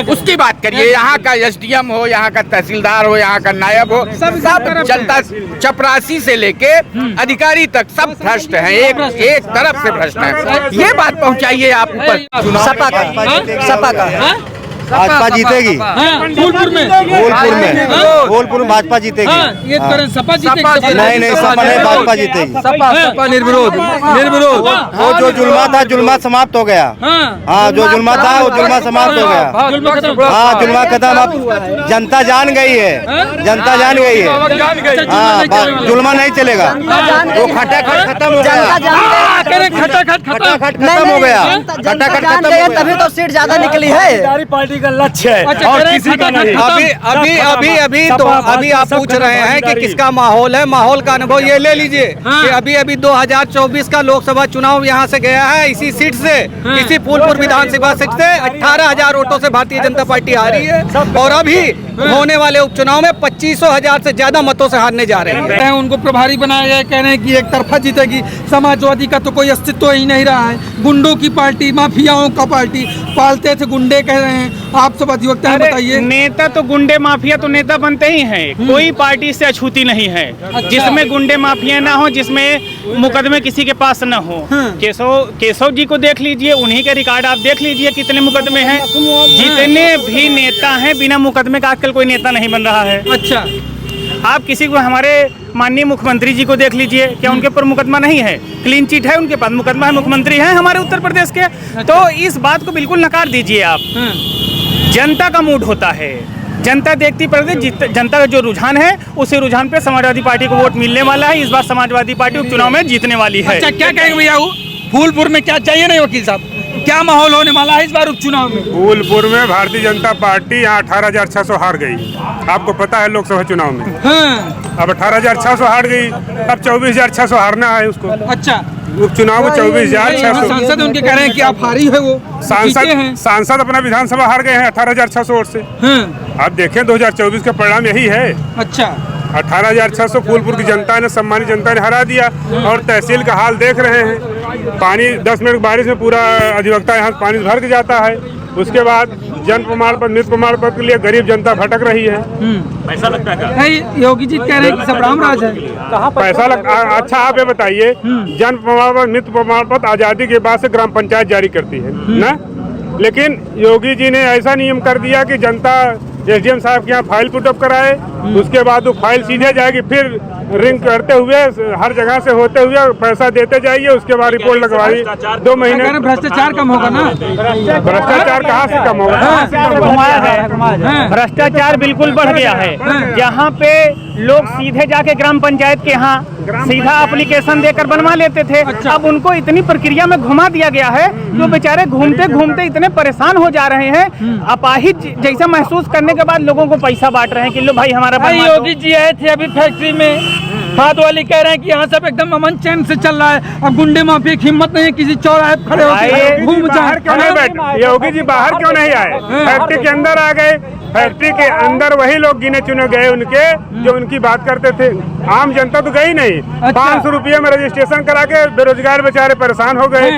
उसकी बात करिए। यहाँ का SDM हो, यहाँ का तहसीलदार हो, यहाँ का नायब हो, सब जनता चपरासी से लेके अधिकारी तक सब भ्रष्ट हैं, एक तरफ से भ्रष्ट हैं। ये बात पहुँचाइए आप ऊपर। सपा का भाजपा जीतेगी। फूलपुर में फूलपुर में भाजपा जीतेगी। ये करें सपा जीतेगी। नहीं सपा नहीं, भाजपा जीतेगी। सपा निर्विरोध। वो जो जुल्मा था, जुल्मा समाप्त हो गया। हाँ, जो जुल्मा था वो जुल्मा समाप्त हो गया। हाँ, जुल्मा खत्म। अब जनता जान गई है, जनता जान गई है। हाँ, जुल्मा नहीं चलेगा। वो खटाखट खत्म हो गया। खटाखट खत्म हो गया। खटाखट खत्म हो गया, तभी तो सीट ज्यादा निकली है। पार्टी का लक्ष्य है और किसी का नहीं। अभी आप पूछ रहे हैं कि किसका माहौल है। माहौल का अनुभव ये ले लीजिए कि अभी 2024 का लोकसभा चुनाव यहाँ से गया है। इसी सीट से, इसी फूलपुर विधानसभा सीट से 18,000 वोटों से भारतीय जनता पार्टी आ रही है और अभी होने वाले उपचुनाव में 25,000 से ज्यादा मतों से हारने जा रहे हैं। उनको प्रभारी बनाया गया, कह रहे हैं कि एक तरफा जीतेगी। समाजवादी का तो कोई अस्तित्व ही नहीं रहा है। गुंडों की पार्टी, माफियाओं का पार्टी, पालते थे गुंडे कह रहे हैं। आप सब अधिवक्ता हैं, बताइए। नेता तो गुंडे माफिया तो नेता बनते ही हैं। कोई पार्टी से अछूती नहीं है। अच्छा। जिसमें गुंडे माफिया ना हो, जिसमें मुकदमे किसी के पास न हो। केशव जी को देख लीजिए, उन्हीं के रिकॉर्ड आप देख लीजिए कितने मुकदमे हैं। जितने भी नेता हैं, बिना मुकदमे का आजकल कोई नेता नहीं बन रहा है। अच्छा, आप किसी को, हमारे माननीय मुख्यमंत्री जी को देख लीजिए, क्या उनके ऊपर मुकदमा नहीं है? क्लीन चिट है उनके पास, मुकदमा है। मुख्यमंत्री हैं हमारे उत्तर प्रदेश के। तो इस बात को बिल्कुल नकार दीजिए आप। जनता का मूड होता है, जनता देखती पड़ती। जनता का जो रुझान है, उसी रुझान पे समाजवादी पार्टी को वोट मिलने वाला है। इस बार समाजवादी पार्टी उपचुनाव में जीतने वाली है। अच्छा, क्या कहेंगे भैया? फूलपुर में क्या चाहिए नहीं वकील साहब, क्या माहौल होने वाला है इस बार उपचुनाव में? फूलपुर में भारतीय जनता पार्टी यहाँ 18,600 हार गई। आपको पता है लोकसभा चुनाव में। अब 18,600 हार गई, अब 24,600 हारना है उसको। अच्छा, उपचुनाव में 24,600। सांसद उनके कह रहे हैं कि आप हारी है। वो सांसद अपना विधानसभा हार गए हैं 18,600 वोट से। आप देखें 2024 का परिणाम यही है। अच्छा, 18,600 फूलपुर की जनता ने, सम्मानित जनता ने हरा दिया। और तहसील का हाल देख रहे हैं, पानी 10 मिनट बारिश में पूरा अधिवक्ता यहाँ पानी भर के जाता है। उसके बाद जन्म प्रमाण पत्र, मृत्यु प्रमाण पत्र के लिए गरीब जनता भटक रही है। पैसा लगता है। योगी जी कह रहे हैं कि सब राम राज है। पैसा अच्छा, आप ये बताइए, जन्म प्रमाण पत्र, मृत्यु प्रमाण पत्र आजादी के बाद से ग्राम पंचायत जारी करती है ना। लेकिन योगी जी ने ऐसा नियम कर दिया कि जनता SDM साहब के यहाँ फाइल पुटअप कराए, उसके बाद वो फाइल सीधे जाएगी, फिर रिंग करते हुए हर जगह से होते हुए पैसा देते जाइए। उसके बाद रिपोर्ट लगवाई 2 महीने। भ्रष्टाचार कम होगा ना? भ्रष्टाचार कहाँ से कम होगा? भ्रष्टाचार बिल्कुल बढ़ गया है। जहाँ पे लोग सीधे जाके ग्राम पंचायत के यहाँ सीधा एप्लीकेशन देकर बनवा लेते थे। अच्छा। अब उनको इतनी प्रक्रिया में घुमा दिया गया है, जो बेचारे घूमते घूमते इतने परेशान हो जा रहे हैं। अपाहिज जैसा महसूस करने के बाद लोगों को पैसा बांट रहे हैं कि लो भाई हमारा। योगी जी आए थे अभी फैक्ट्री में, खाद वाली कह रहे हैं कि यहाँ सब एकदम अमन चैन से चल रहा है। अब गुंडे माफिया की हिम्मत नहीं, किसी चौराहे खड़े होकर घूम जाए। योगी जी बाहर क्यों नहीं आए? फैक्ट्री के अंदर आ गए। फैक्ट्री के अंदर वही लोग गिने चुने गए उनके, जो उनकी बात करते थे। आम जनता तो गई नहीं। 500 रुपये में रजिस्ट्रेशन करा के बेरोजगार बेचारे परेशान हो गए।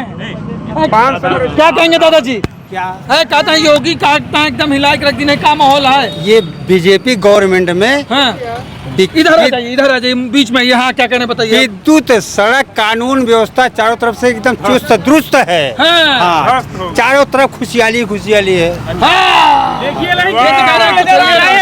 500। क्या कहेंगे दादाजी? क्या है? कहता है योगी का एकदम हिला के रख देने का माहौल है। ये बीजेपी गवर्नमेंट में इधर आ जाइए बीच में। यहाँ क्या कहने बताइए? विद्युत, सड़क, कानून व्यवस्था चारों तरफ से एकदम चुस्त दुरुस्त है। हाँ, चारों तरफ खुशहाली है।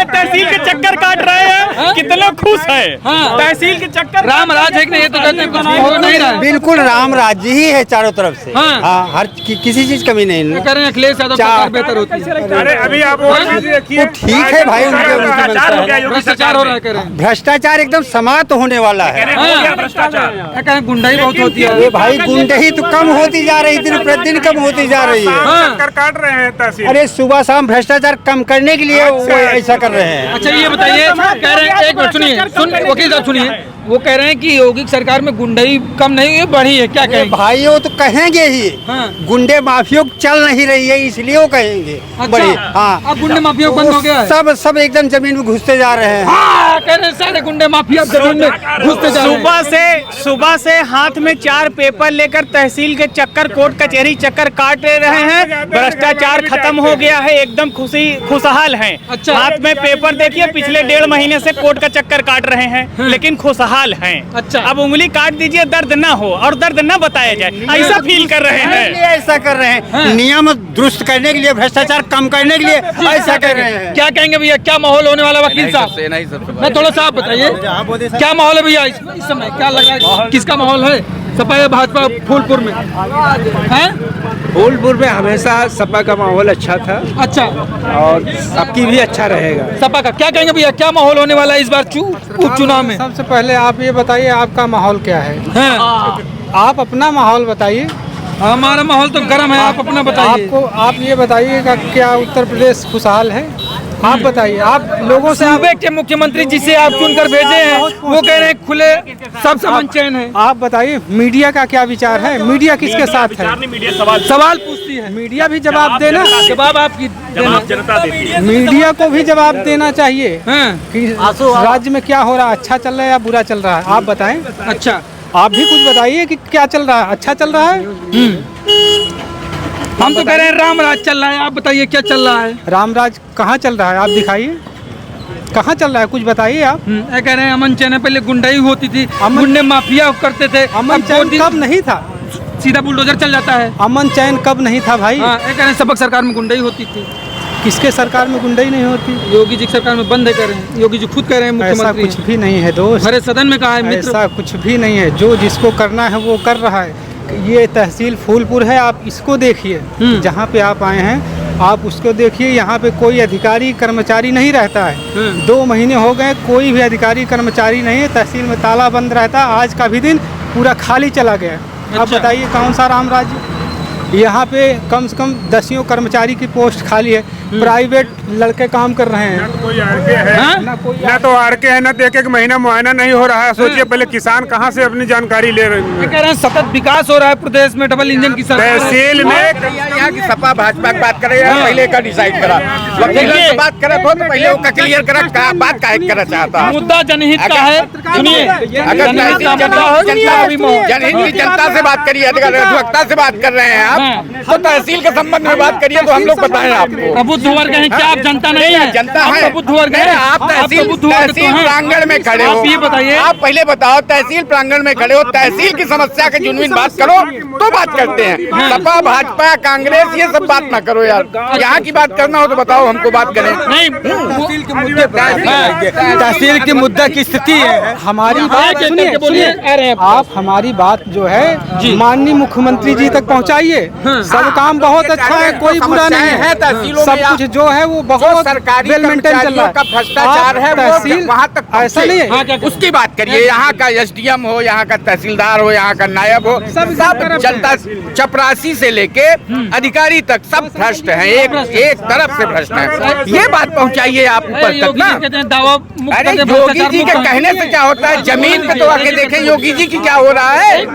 तहसील के चक्कर काट रहे हैं, कितना खुश है। तहसील के चक्कर राम राज है कि नहीं? ये तो कहते हैं कुछ हो नहीं रहा है। बिल्कुल राम राज्य ही है चारों तरफ से। हाँ, हर किसी चीज कमी नहीं। करें अखिलेश यादव सरकार बेहतर होती है। अरे अभी आप ठीक है भाई, भ्रष्टाचार हो रहा है। करें भ्रष्टाचार एकदम समाप्त होने वाला है। भ्रष्टाचार गुंडाई बहुत होती है। ये भाई गुंडाई तो कम होती जा रही, दिन प्रतिदिन कम होती जा रही है। चक्कर काट रहे हैं तहसील। अरे सुबह शाम भ्रष्टाचार कम करने के लिए वो ऐसा कर रहे हैं। अच्छा, ये बताइए, कह रहे हैं, एक मिनट सुनिए, वकील साहब सुनिए। वो कह रहे हैं कि योगी सरकार में गुंडाई कम नहीं है, बढ़ी है। क्या कहेंगे? भाई वो तो कहेंगे ही। गुंडे माफियों चल नहीं रही है, इसलिए वो कहेंगे। अच्छा, हाँ, अब गुंडे माफिया बंद हो गया है। सब एकदम जमीन में घुसते जा रहे हैं। क्या कह रहे हैं सारे गुंडे माफिया जमीन में घुसते जा रहे हैं। सुबह से हाथ में 4 पेपर लेकर तहसील के चक्कर, कोर्ट कचहरी चक्कर काट रहे हैं। भ्रष्टाचार खत्म हो गया है, एकदम खुशहाल हैं। अच्छा। हाथ में पेपर देखिए, पिछले 1.5 महीने से कोर्ट का चक्कर काट रहे हैं, लेकिन खुशहाल हैं। अच्छा। अब उंगली काट दीजिए, दर्द ना हो और दर्द ना बताया जाए, ऐसा फील कर रहे हैं। ऐसा कर रहे हैं, नियम दुरुस्त करने के लिए, भ्रष्टाचार कम करने के लिए ऐसा कर रहे हैं। क्या कहेंगे भैया, क्या माहौल होने वाला वकील साहब? मैं थोड़ा सा आप बताइए क्या माहौल है भैया इस समय, क्या लग रहा है, किसका माहौल है सपा या भाजपा फूलपुर में? हैं? फूलपुर में हमेशा सपा का माहौल अच्छा था अच्छा, और सबकी भी अच्छा रहेगा। सपा का क्या कहेंगे भैया, क्या माहौल होने वाला है इस बार उपचुनाव में? सबसे पहले आप ये बताइए आपका माहौल क्या है, हैं? आप अपना माहौल बताइए। हमारा माहौल तो गर्म है, आप अपना बताइए। आप ये बताइएगा क्या उत्तर प्रदेश खुशहाल है? आप बताइए, आप लोगों से सूबे के मुख्यमंत्री जिसे आप चुनकर भेजे हैं वो कह रहे हैं खुले सब समन चैन है। आप बताइए मीडिया का क्या विचार है, मीडिया किसके साथ है? सवाल पूछती है, मीडिया भी जवाब देना, जवाब आपकी देना। जनता देती है। मीडिया को भी जवाब देना चाहिए हैं? कि राज्य में क्या हो रहा है, अच्छा चल रहा है या बुरा चल रहा है, आप बताएं। अच्छा, आप भी कुछ बताइए कि क्या चल रहा है, अच्छा चल रहा है? हम तो कह रहे हैं राम राज चल रहा है, आप बताइए क्या चल रहा है? रामराज कहाँ चल रहा है, आप दिखाइए कहाँ चल रहा है, कुछ बताइए आप। ये कह रहे हैं अमन चैन है, पहले गुंडाई होती थी, गुंडे माफिया करते थे, अमन अब चैन कब नहीं था, सीधा बुलडोजर चल जाता है। अमन चैन कब नहीं था भाई? हाँ, ये कह रहे हैं सबक सरकार में गुंडाई होती थी। किसके सरकार में गुंडाई नहीं होती? योगी जी की सरकार में बंद है कह रहे हैं, योगी जी खुद कह रहे हैं ऐसा मुख्यमंत्री कुछ भी नहीं है दोस्त, हमारे सदन में कहा है मित्र। ऐसा कुछ भी नहीं है, जो जिसको करना है वो कर रहा है। ये तहसील फूलपुर है, आप इसको देखिए, जहाँ पे आप आए हैं आप उसको देखिए, यहाँ पे कोई अधिकारी कर्मचारी नहीं रहता है। 2 महीने हो गए, कोई भी अधिकारी कर्मचारी नहीं है, तहसील में ताला बंद रहता है। आज का भी दिन पूरा खाली चला गया। अब बताइए कौन सा राम राज्य? यहाँ पे कम से कम 10 कर्मचारी की पोस्ट खाली है, प्राइवेट लड़के काम कर रहे हैं। कोई आरके है ना तो आरके है, ना तो एक महीना मुआयना नहीं हो रहा है। सोचिए पहले किसान कहाँ से अपनी जानकारी ले रहे हैं। कह रहे हैं सतत विकास हो रहा है प्रदेश में, डबल इंजन की सरकार। तहसील में यहाँ की सपा भाजपा की बात करे, पहले का डिसाइड करा, वकील से बात करे हो तो पहले वो का क्लियर करा, बात काहे करा चाहता है। मुद्दा जनहित का है, सुनिए, अगर जनहित का मुद्दा हो, जनहित की जनता से बात करिए, अधिवक्ता से बात कर रहे हैं आप, तो तहसील के संबंध में बात करिए तो हम लोग बताएं आपको। प्रबुद्ध वर्ग है क्या आप? जनता नहीं है, जनता है, प्रबुद्ध वर्ग है। आप तहसील प्रांगण में खड़े हो, आप ये बताइए, आप पहले बताओ, तहसील प्रांगण में खड़े हो, तहसील की समस्या की जुनून बात करो तो बात करते हैं। सपा भाजपा कांग्रेस ये सब बात ना करो यार, यहाँ की बात करना हो तो बताओ, हमको बात करें। नहीं, तहसील के मुद्दा की स्थिति है हमारी बात, सुनिए आप, हमारी बात जो है माननीय मुख्यमंत्री जी तक पहुँचाइए। सब काम बहुत अच्छा है, कोई बुरा नहीं है, तहसीलों सब कुछ जो है वो बहुत सरकारी वेल मेंटेन चल रहा है। का भ्रष्टाचार है, तहसील वहाँ तक ऐसा नहीं है, उसकी बात करिए। यहाँ का एसडीएम हो, यहाँ का तहसीलदार हो, यहाँ का नायब हो, सब जनता चपरासी से लेके अधिकारी तक सब भ्रष्ट है, एक तरफ से भ्रष्ट है। ये बात पहुँचाइए आप ऊपर तक ना। अरे योगी जी के कहने से क्या होता है, जमीन पे तो आके देखें योगी जी की क्या हो रहा है।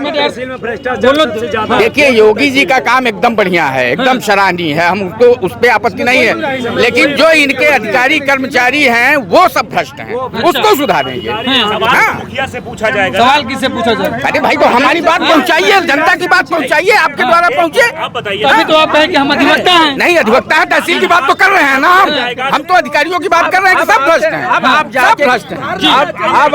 देखिए योगी जी का काम एकदम बढ़िया है, एकदम सराहनीय है, हमको उस पे आपत्ति नहीं है, लेकिन जो इनके अधिकारी कर्मचारी हैं वो सब भ्रष्ट हैं, उसको सुधारेंगे। मुखिया से पूछा जाएगा, सवाल किससे पूछा जाए? अरे भाई तो हमारी बात पहुंचाइए, जनता की बात पहुंचाइए, आपके द्वारा पहुंचे। आप बताइए। अभी तो आप कहें कि हम अधिवक्ता हैं। नहीं अधिवक्ता है, तहसील की बात तो कर रहे हैं ना हम तो अधिकारियों की बात कर रहे हैं कि सब भ्रष्ट हैं। अब आप जाके भ्रष्ट हैं, अब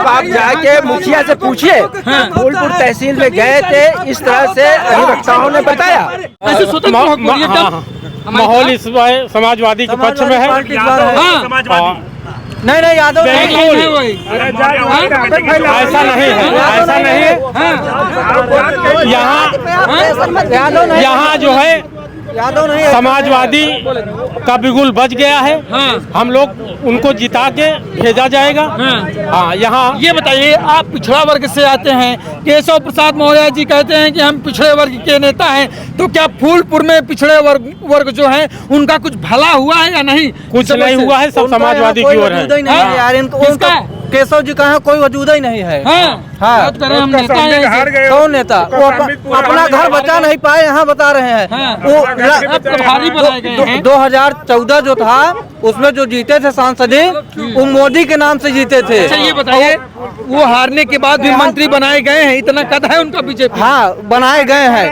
आप जाके मुखिया से पूछिए, फूलपुर तहसील में गए थे, इस तरह से अधिवक्ताओं ने बताया। ऐसे स्वतंत्र हो, बोलिए तब। माहौल इस बार समाजवादी के पक्ष में है। नहीं यादव बिल्कुल ऐसा नहीं है, ऐसा नहीं है। यहाँ जो है समाजवादी का बिगुल बच गया है। हम लोग उनको जिता के भेजा जाएगा। हाँ, यहाँ ये बताइए, आप पिछड़ा वर्ग से आते हैं, केशव प्रसाद मौर्य जी कहते हैं कि हम पिछड़े वर्ग के नेता हैं, तो क्या फूलपुर में पिछड़े वर्ग जो है उनका कुछ भला हुआ है या नहीं? कुछ नहीं हुआ है, सब समाजवादी की ओर है। केशव जी कहाँ कोई वजूद ही नहीं है। बात कर रहे हैं हम नेता हैं ऐसे। हार गए कौन नेता? वो अपना घर बचा नहीं पाए, यहाँ बता रहे हैं। अब प्रभारी बनाए गए हैं। 2014 जो था उसमें जो जीते थे सांसद वो मोदी के नाम से जीते थे। अच्छा ये बताइए, वो हारने के बाद भी मंत्री बनाए गए हैं, इतना कद है उनका बीजेपी? हाँ बनाए गए हैं,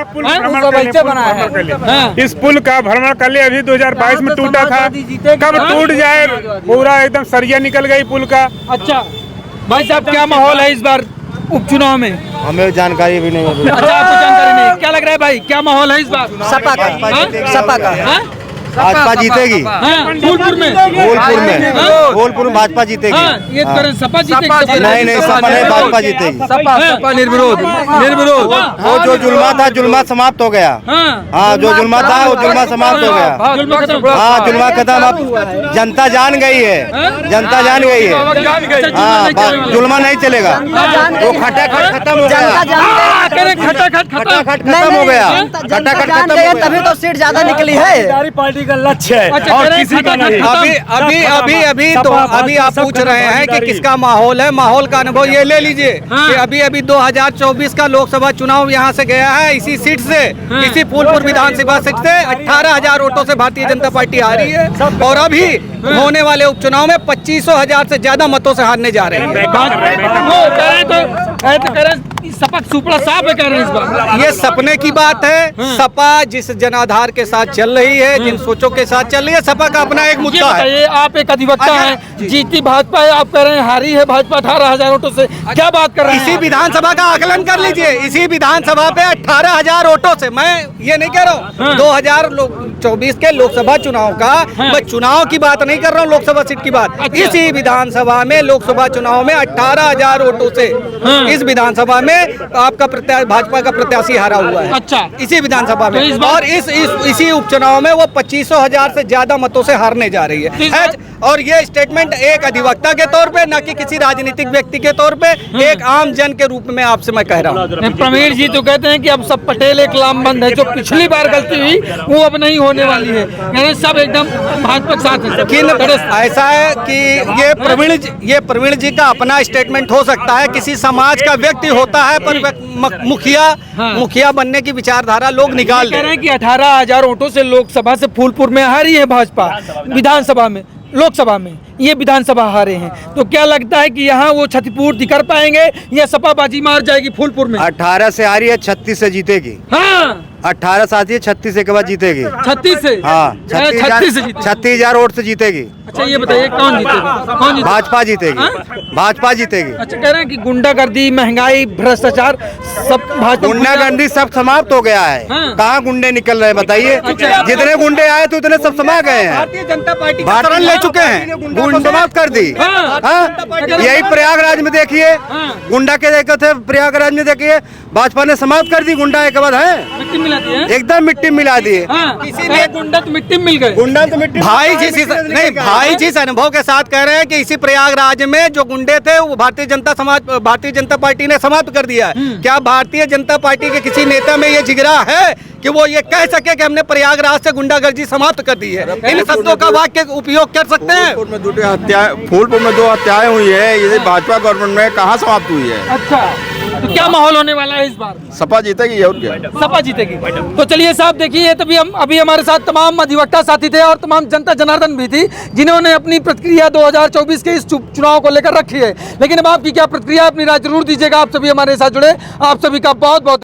ऐसे बनाए हैं। इस पुल का भ्रमण कर लिया, अभी 2022 में टूटा था, कब टूट जाए, पूरा एकदम सरिया निकल गई पुल का। अच्छा भाई साहब, क्या माहौल है इस बार उपचुनाव में? हमें जानकारी भी नहीं है। अच्छा आपको जानकारी नहीं, क्या लग रहा है भाई, क्या माहौल है इस बार? सपा का, सपा का। भाजपा जीतेगी। फूलपुर में, फूलपुर में भाजपा जीतेगी। ये करें सपा जीतेगी? नहीं सपा नहीं, भाजपा जीतेगी। सपा निर्विरोध। वो जो जुल्मा था जुल्मा समाप्त हो गया। हाँ जो जुल्मा था वो जुल्मा समाप्त हो गया। हाँ जुल्मा खत्म, अब जनता जान गई है, जनता जान गई है। हाँ जुल्मा नहीं चलेगा, वो खटाखट खत्म हो गया, खटाखट खत्म हो गया, खटाखट खत्म हो गया। तभी तो सीट ज्यादा निकली है। पार्टी का लक्ष्य है अच्छा, और किसी का नहीं। अभी आप पूछ रहे हैं कि किसका माहौल है, माहौल का अनुभव ये ले लीजिए कि अभी 2024 का लोकसभा चुनाव यहाँ से गया है, इसी सीट से, इसी फूलपुर विधानसभा सीट से 18,000 वोटों से भारतीय जनता पार्टी हारी है, और अभी होने वाले उपचुनाव में 25,000 से ज्यादा मतों से हारने जा रहे हैं। सपक सुपड़ा साफ है कह रहे हैं इस बार। ये सपने की बात है। सपा जिस जनाधार के साथ चल रही है, जिन सोचों के साथ चल रही है, सपा का अपना एक मुद्दा है। आप एक अधिवक्ता हैं, जीती भाजपा है, आप कह रहे हैं हारी है भाजपा 18,000 वोटों से, क्या बात कर रहे हैं? इसी विधानसभा का आकलन कर लीजिए, इसी विधानसभा पे 18,000 वोटों से, मैं ये नहीं कह रहा हूँ 2024 के लोकसभा चुनाव का, मैं चुनाव की बात नहीं कर रहा हूँ, लोकसभा सीट की बात। इसी विधानसभा में लोकसभा चुनाव में 18,000 वोटों से इस विधानसभा में आपका भाजपा का प्रत्याशी हारा हुआ है। अच्छा, इसी विधानसभा में, और इसी उपचुनाव में वो 25,000 से ज्यादा मतों से हारने जा रही है। और ये स्टेटमेंट एक अधिवक्ता के तौर पे, न कि किसी राजनीतिक व्यक्ति के तौर पे, एक आम जन के रूप में आपसे मैं कह रहा हूँ। प्रवीण जी तो कहते हैं कि अब सब पटेल एक लामबंद है, जो पिछली बार गलती हुई वो अब नहीं होने वाली है, यानी सब एकदम भाजपा के साथ है। लेकिन ऐसा है कि ये प्रवीण जी का अपना स्टेटमेंट हो सकता है, किसी समाज का व्यक्ति होता है, पर मुखिया बनने की विचारधारा लोग निकाल कह रहे हैं कि 18,000 वोटों से लोकसभा से फूलपुर में हारी है भाजपा, विधानसभा में, लोकसभा में ये विधानसभा हारे हैं, तो क्या लगता है कि यहाँ वो क्षतिपूर्ति कर पाएंगे या सपा बाजी मार जाएगी फूलपुर में? 18 से हारी है, 36 से जीतेगी। हाँ 18 से आती है, 36 के बाद जीतेगी। 36 से? हाँ 36,000 वोट से जीतेगी। अच्छा ये बताइए कौन जीतेगा? कौन जीतेगा? भाजपा जीतेगी। भाजपा जीतेगी। अच्छा, कह रहे हैं कि गुंडागर्दी, महंगाई, भ्रष्टाचार सब भाजपा, गुंडागर्दी सब समाप्त हो गया है। कहाँ गुंडे निकल रहे हैं बताइए? जितने गुंडे आए थे उतने सब समा गए हैं। भारतीय जनता पार्टी शरण ले चुके हैं, गुंडा समाप्त कर दी। यही प्रयागराज में देखिए, गुंडा के देखे थे, प्रयागराज में देखिए भाजपा ने समाप्त कर दी। गुंडा एक बाद है, मिट्टी मिला दी है, एकदम मिट्टी मिला दिए। किसी ने गुंडा तो मिट्टी मिल गए, गुंडा तो मिट्टी। भाई जिस अनुभव के साथ कह रहे हैं कि इसी प्रयागराज में जो गुंडे थे वो भारतीय जनता पार्टी ने समाप्त कर दिया है। क्या भारतीय जनता पार्टी के किसी नेता में ये जिगरा है कि वो ये कह सके कि हमने प्रयागराज से गुंडागर्दी समाप्त कर दी है? इन शब्दों का वाक्य उपयोग कर सकते हैं? फूलपुर में 2 हत्याएं हुई है, ये भाजपा गवर्नमेंट में कहाँ समाप्त हुई है? अच्छा, तो क्या माहौल होने वाला है इस बार? सपा जीतेगी और क्या? सपा जीतेगी। तो चलिए साहब देखिए, तभी हम अभी हमारे साथ तमाम अधिवक्ता साथी थे और तमाम जनता जनार्दन भी थी, जिन्होंने अपनी प्रतिक्रिया 2024 के इस चुनाव को लेकर रखी है। लेकिन अब आपकी क्या प्रतिक्रिया, अपनी राय जरूर दीजिएगा। आप सभी हमारे साथ जुड़े, आप सभी का बहुत बहुत